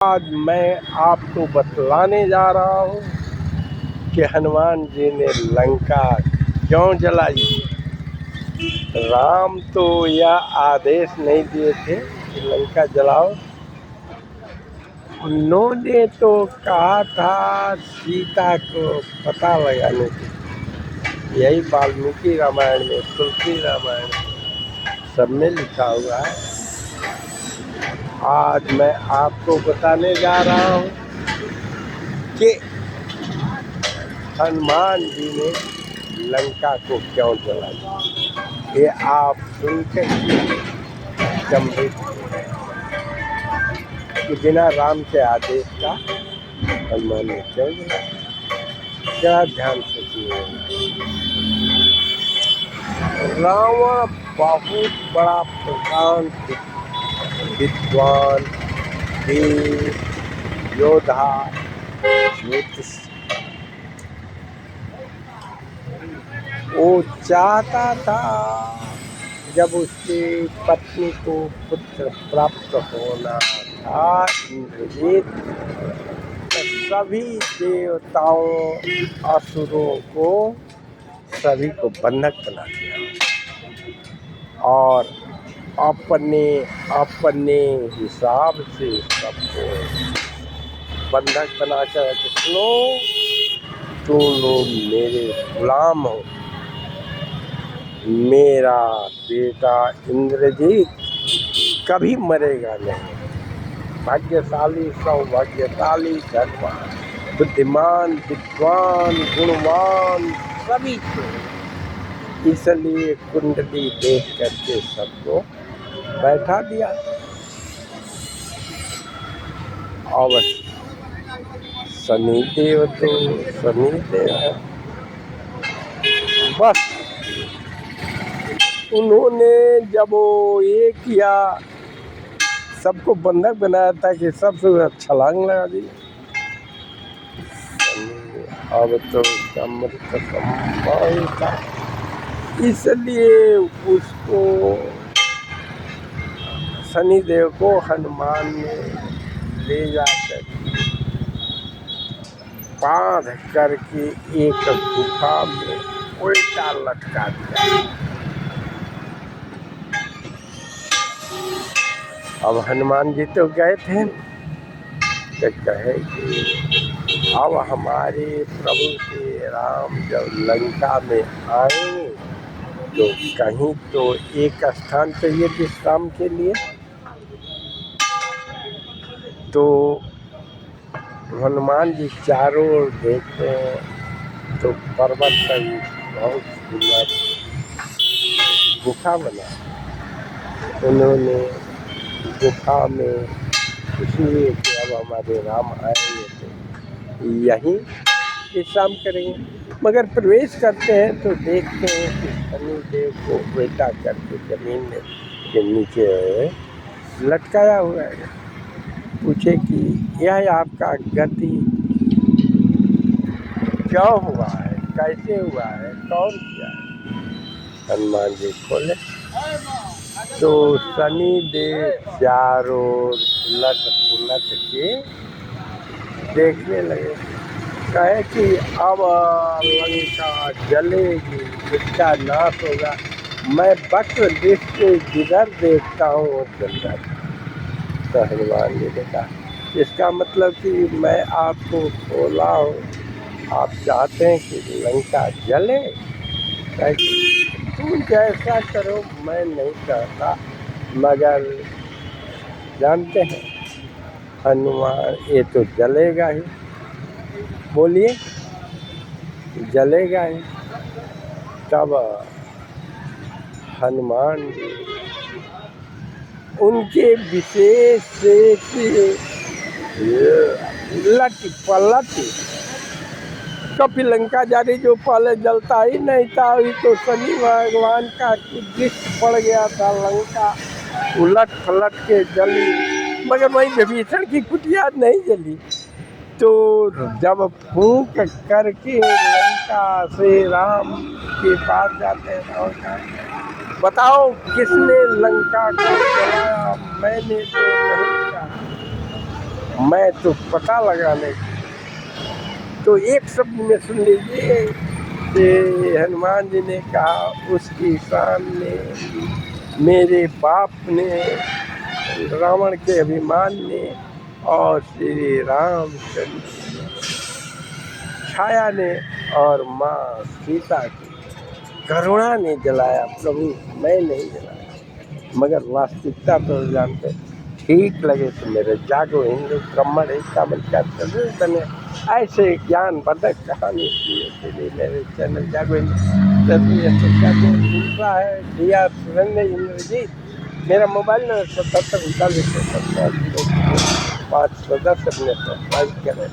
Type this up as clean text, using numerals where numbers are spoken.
आज मैं आपको बतलाने जा रहा हूँ कि हनुमान जी ने लंका क्यों जलाई। राम तो यह आदेश नहीं दिए थे कि लंका जलाओ, उन्होंने तो कहा था सीता को पता लगाने के। यही वाल्मीकि रामायण में, तुलसी रामायण सब में लिखा हुआ है। आज मैं आपको बताने जा रहा हूँ कि हनुमान जी ने लंका को क्यों जलाया। ये आप सुनकर चंभित कि बिना राम के आदेश का हनुमान ने क्यों जलाया। क्या ध्यान से सुनिए। रावण बहुत बड़ा प्रधान विद्वान, वीर, योद्धा, ज्योतिष। वो चाहता था जब उसकी पत्नी को पुत्र प्राप्त होना था इंद्रजीत, तो सभी देवताओं असुरों को सभी को बंधक बना दिया और अपने अपने हिसाब से सबको बंधक बनाकर सुनो, तुम लोग मेरे गुलाम हो। मेरा बेटा इंद्रजीत कभी मरेगा नहीं। भाग्यशाली, सौभाग्यशाली, धनवान, बुद्धिमान, विद्वान, गुणवान सभी थे। इसलिए कुंडली देख करके सबको बैठा दिया। और शनिदेव तो शनिदेव है। बस उन्होंने जब वो ये किया, सबको बंधक बनाया था कि सबसे छलांग लगा दी। अब तो अमृत संभव था, इसलिए उसको शनिदेव को हनुमान ने ले जाकर बांध करके एक गुफा में उल्टा लटका दिया। अब हनुमान जी तो गए थे, तो कहे कि अब हमारे प्रभु श्री राम जब लंका में आएंगे तो कहीं तो एक स्थान चाहिए विश्राम के लिए। तो हनुमान जी चारों ओर देखते हैं तो पर्वत पर बहुत सुंदर गुफा बना। उन्होंने गुफा में इसलिए कि अब हमारे राम आएंगे तो यहीं विश्राम करेंगे। मगर प्रवेश करते हैं तो देखते हैं कि शनिदेव को उल्टा करके जमीन के नीचे लटकाया हुआ है। पूछे कि यह आपका गति क्यों हुआ है, कैसे हुआ है, कौन किया है। हनुमान जी खोले तो शनिदेव चारों उलट पुलट के देखने लगे। कहे कि अब लंका जलेगी, इसका नाश होगा। मैं वक्र दृष्टि जिधर देखता हूँ वो जलता है। तो हनुमान जी ने कहा, इसका मतलब कि मैं आपको बोला हूँ, आप चाहते हैं कि लंका जले। तुम जैसा करो, मैं नहीं चाहता। मगर जानते हैं हनुमान, ये तो जलेगा ही। बोलिए, जलेगा ही। तब हनुमान जी उनके विशेष से लट पलट कभी लंका जारी जो पहले जलता ही नहीं था, अभी तो शनि भगवान का दृष्टि पड़ गया था। लंका उलट पलट के जली, मगर वही विभीषण की कुटिया नहीं जली। तो जब फूंक करके लंका से राम के पास जाते हैं और बताओ किसने लंका को जलाया, मैंने तो नहीं कहा। मैं तो पता लगाने, तो एक शब्द में सुन लीजिए कि हनुमान जी ने कहा उसकी शान ने, मेरे बाप ने, रावण के अभिमान ने और श्री रामचंद्र छाया ने और माँ सीता की करुणा ने जलाया प्रभु, मैं नहीं जलाया। मगर वास्तविकता तो जानते, ठीक लगे तो मेरे जागो हिंदू ब्राह्मण एकता का चैनल बने, ऐसे ज्ञानवर्धक कहानी सुनने के लिए मेरे चैनल जागो हिंदू दूसरा है दिया सुरेंद्र इंद्रजीत। मेरा मोबाइल नंबर 77 39 510 अपने सब्सक्राइब करें।